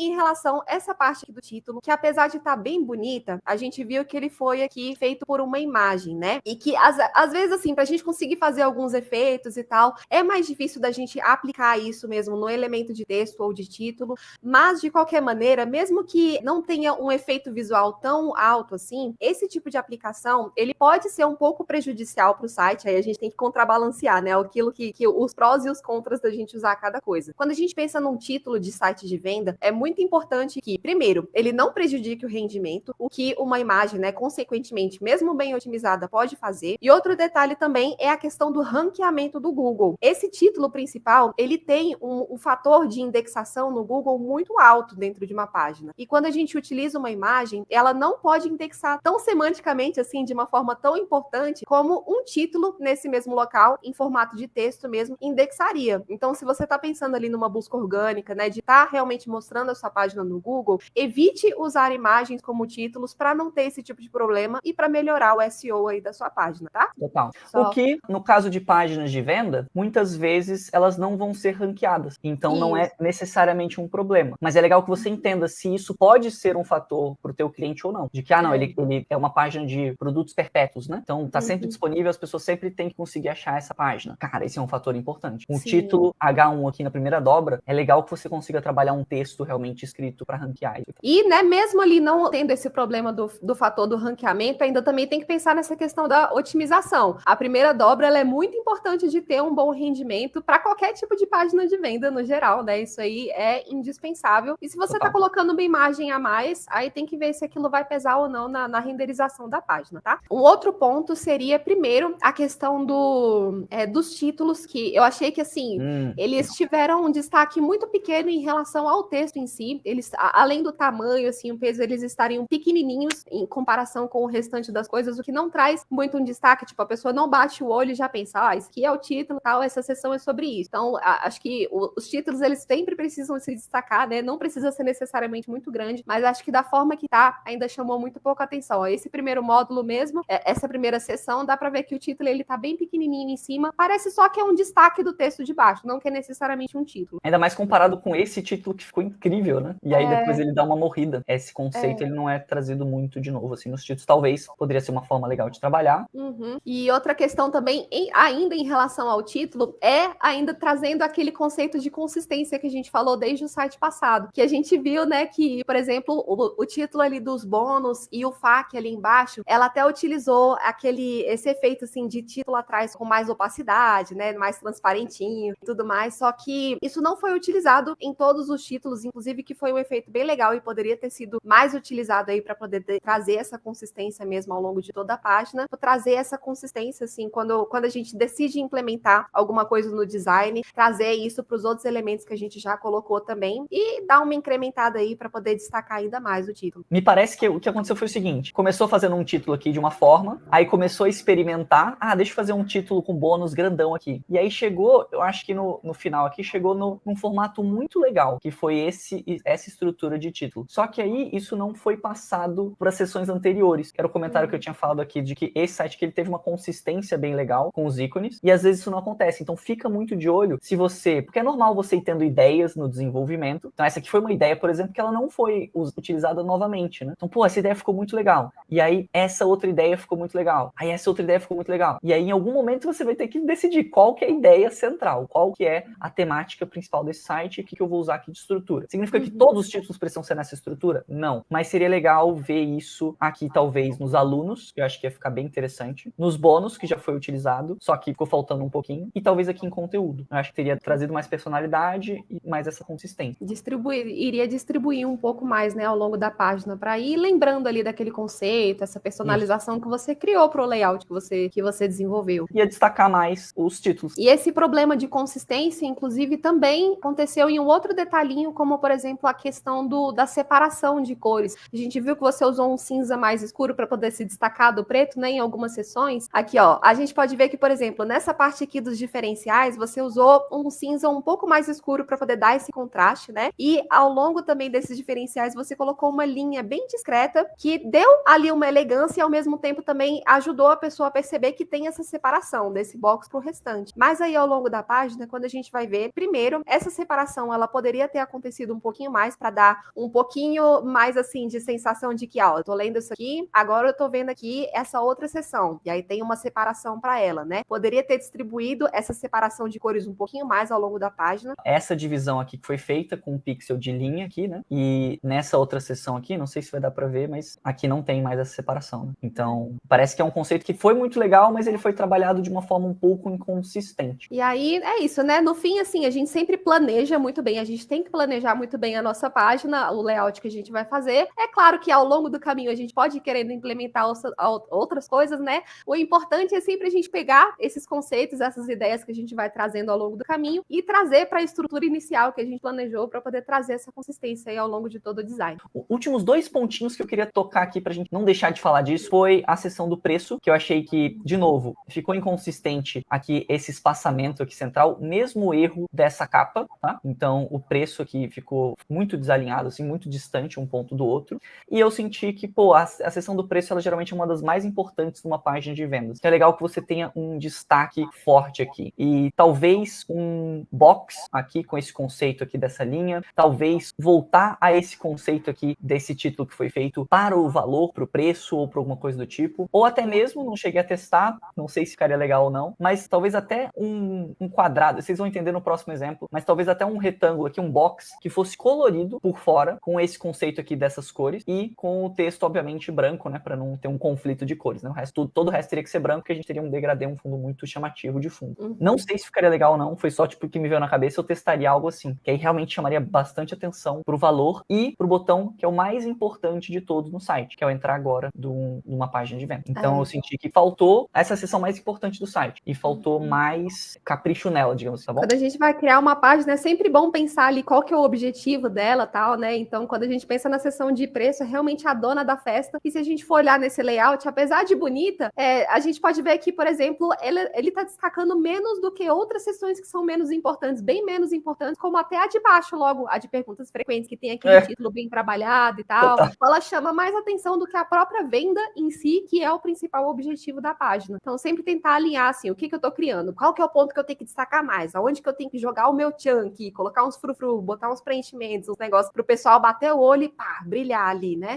em relação a essa parte aqui do título, que apesar de estar bem bonita, a gente viu que ele foi aqui feito por uma imagem, né? E que às vezes, assim, pra gente conseguir fazer alguns efeitos e tal, é mais difícil da gente aplicar isso mesmo no elemento de texto ou de título, mas de qualquer maneira, mesmo que não tenha um efeito visual tão alto assim, esse tipo de aplicação, ele pode ser um pouco prejudicial para o site, aí a gente tem que contrabalancear, né? Aquilo que os prós e os contras da gente usar cada coisa. Quando a gente pensa num título de site de venda, é muito importante que, primeiro, ele não prejudique o rendimento, o que uma imagem, né, consequentemente, mesmo bem otimizada, pode fazer. E outro detalhe também é a questão do ranqueamento do Google. Esse título principal, ele tem um fator de indexação no Google muito alto dentro de uma página. E quando a gente utiliza uma imagem, ela não pode indexar tão semanticamente, assim, de uma forma tão importante como um título nesse mesmo local, em formato de texto mesmo, indexaria. Então, se você está pensando ali numa busca orgânica, né, de estar realmente mostrando a sua página no Google, evite usar imagens como títulos para não ter esse tipo de problema e para melhorar o SEO aí da sua página, tá? Total. O que, no caso de páginas de venda, muitas vezes elas não vão ser ranqueadas. Então, não é necessariamente um problema. Mas é legal que você entenda se isso pode ser um fator para o teu cliente ou não. De que, ele é uma página de produtos perpétuos, né? Então, tá sempre disponível, as pessoas sempre têm que conseguir achar essa página. Cara, esse é um fator importante. Um título H1 aqui na primeira dobra, é legal que você consiga trabalhar um texto realmente escrito para ranquear. E, né, mesmo ali não tendo esse problema do fator do ranqueamento, ainda também tem que pensar nessa questão da otimização. A primeira dobra, ela é muito importante de ter um bom rendimento para qualquer tipo de página de venda no geral, né? Isso aí é indispensável. E se você está colocando uma imagem a mais, aí tem que ver se aquilo vai pesar ou não na renderização da página, tá? Um outro ponto seria, primeiro, a questão dos títulos, que eu achei que, assim, eles tiveram um destaque muito pequeno em relação ao texto em si. Eles, além do tamanho, assim, o peso, eles estariam pequenininhos em comparação com o restante das coisas, o que não traz muito um destaque, tipo, a pessoa não bate o olho e já pensa, isso aqui é o título, tal, essa sessão é sobre isso. Então, acho que os títulos, eles sempre precisam se destacar, né? Não precisa ser necessariamente muito grande, mas acho que da forma que tá, ainda chamou muito pouca atenção. Esse primeiro módulo mesmo, essa primeira sessão, dá pra ver que o título, ele tá bem pequenininho em cima, parece só que é um destaque do texto de baixo, não que é necessariamente um título. Ainda mais comparado com esse título que ficou incrível, né? E aí depois ele dá uma morrida. Esse conceito, ele não é trazido muito de novo, assim, nos títulos. Talvez poderia ser uma forma legal de trabalhar. E outra questão também, ainda em relação ao título, é ainda trazendo aquele conceito de consistência que a gente falou desde o site passado, que a gente viu, né, que, por exemplo, o título ali dos bônus e o FAQ ali embaixo, ela até utilizou esse efeito, assim, de título atrás com mais opacidade, né, mais transparentinho e tudo mais, só que isso não foi utilizado em todos os títulos, inclusive que foi um efeito bem legal e poderia ter sido mais utilizado aí para poder trazer essa consistência mesmo ao longo de toda a página, trazer essa consistência, assim, quando a gente decide implementar alguma coisa no design, trazer isso para os outros elementos que a gente já colocou também e dar uma incrementada aí para poder destacar ainda mais o título. Me parece que o que aconteceu foi o seguinte, começou fazendo um título aqui de uma forma, aí começou a experimentar, deixa eu fazer um título com bônus grandão aqui. E aí chegou, eu acho que no final aqui, chegou num formato muito legal, que foi essa estrutura de título. Só que aí isso não foi passado para as sessões anteriores, que era o comentário que eu tinha falado aqui, de que esse site que ele teve uma consistência bem legal com os ícones, e às vezes isso não acontece. Então fica muito de olho se você... Porque é normal você ir tendo ideias no desenvolvimento. Então essa aqui foi uma ideia, por exemplo, que ela não foi utilizada novamente, né? Então, essa ideia ficou muito legal. E aí, essa outra ideia ficou muito legal. Aí, essa outra ideia ficou muito legal. E aí, em algum momento, você vai ter que decidir qual que é a ideia central, qual que é a temática principal desse site e o que eu vou usar aqui de estrutura. Significa que todos os títulos precisam ser nessa estrutura? Não. Mas seria legal ver isso aqui, talvez, nos alunos, que eu acho que ia ficar bem interessante. Nos bônus, que já foi utilizado, só que ficou faltando um pouquinho. E talvez aqui em conteúdo. Eu acho que teria trazido mais personalidade e mais essa consistência. Iria distribuir um pouco mais, né, ao longo da página, para ir lembrando ali daquele conceito, essa personalização que você criou para o layout que você desenvolveu. Ia destacar mais os títulos. E esse problema de consistência, inclusive, também aconteceu em um outro detalhinho, como, por exemplo, a questão da separação de cores. A gente viu que você usou um cinza mais escuro para poder se destacar do preto, né, em algumas sessões. Aqui, ó, a gente pode ver que, por exemplo, nessa parte aqui dos diferenciais, você usou um cinza um pouco mais escuro para poder dar esse contraste, né? E ao longo também desses diferenciais, você colocou uma linha bem discreta que deu ali uma elegância e ao mesmo tempo também ajudou a pessoa a perceber que tem essa separação desse box pro restante. Mas aí ao longo da página, quando a gente vai ver, primeiro, essa separação ela poderia ter acontecido um pouquinho mais para dar um pouquinho mais, assim, de sensação de que, ó, eu tô lendo isso aqui, agora eu tô vendo aqui essa outra seção. E aí tem uma separação para ela, né? Poderia ter distribuído essa separação de cores um pouquinho mais ao longo da página. Essa divisão aqui que foi feita com um pixel de linha aqui, né? E nessa outra seção aqui, não sei se vai dar para ver, mas aqui não tem mais essa separação, né? Então, parece que é um conceito que foi muito legal, mas ele foi trabalhado de uma forma um pouco inconsistente. E aí, é isso, né? No fim, assim, a gente sempre planeja muito bem, a gente tem que planejar muito bem a nossa página, o layout que a gente vai fazer. É claro que ao longo do caminho a gente pode ir querendo implementar outras coisas, né? O importante é sempre a gente pegar esses conceitos, essas ideias que a gente vai trazendo ao longo do caminho e trazer para a estrutura inicial que a gente planejou para poder trazer essa consistência aí ao longo de todo o design. Últimos 2 pontinhos que eu queria tocar aqui pra gente não deixar de falar disso foi a seção do preço, que eu achei que, de novo, ficou inconsistente aqui esse espaçamento aqui central, mesmo erro dessa capa, tá? Então, o preço aqui ficou muito desalinhado, assim, muito distante um ponto do outro. E eu senti que, pô, a seção do preço, ela geralmente é uma das mais importantes numa página de vendas. Então, é legal que você tenha um destaque forte aqui. E talvez um box aqui com esse conceito aqui dessa linha, talvez voltar a esse conceito aqui desse título que foi feito para o valor, para o preço ou para alguma coisa do tipo, ou até mesmo, não cheguei a testar, não sei se ficaria legal ou não, mas talvez até um quadrado, vocês vão entender no próximo exemplo, mas talvez até um retângulo aqui, um box, que fosse colorido por fora, com esse conceito aqui dessas cores, e com o texto, obviamente, branco, né, para não ter um conflito de cores, né, todo o resto teria que ser branco, porque a gente teria um degradê, um fundo muito chamativo de fundo. Não sei se ficaria legal ou não, foi só tipo o que me veio na cabeça, eu testaria algo assim, que aí realmente chamaria bastante atenção pro valor e pro botão que é o mais importante de todos no site, que é o entrar agora numa página de venda. Então eu senti que faltou essa seção mais importante do site e faltou mais capricho nela, digamos assim, tá bom? Quando a gente vai criar uma página, é sempre bom pensar ali qual que é o objetivo dela, tal, né? Então, quando a gente pensa na seção de preço, é realmente a dona da festa. E se a gente for olhar nesse layout, apesar de bonita, a gente pode ver aqui, por exemplo, ele tá destacando menos do que outras seções que são menos importantes, bem menos importantes, como até a de baixo, logo, a de perguntas frequentes, que tem aquele título bem trabalhado e tal. Ela chama mais atenção do que a própria venda em si, que é o principal objetivo da página. Então, sempre tentar alinhar, assim, o que eu tô criando, qual que é o ponto que eu tenho que destacar mais, aonde que eu tenho que jogar o meu chunk, colocar uns frufru, botar uns preenchimentos, uns negócios pro pessoal bater o olho e pá, brilhar ali, né?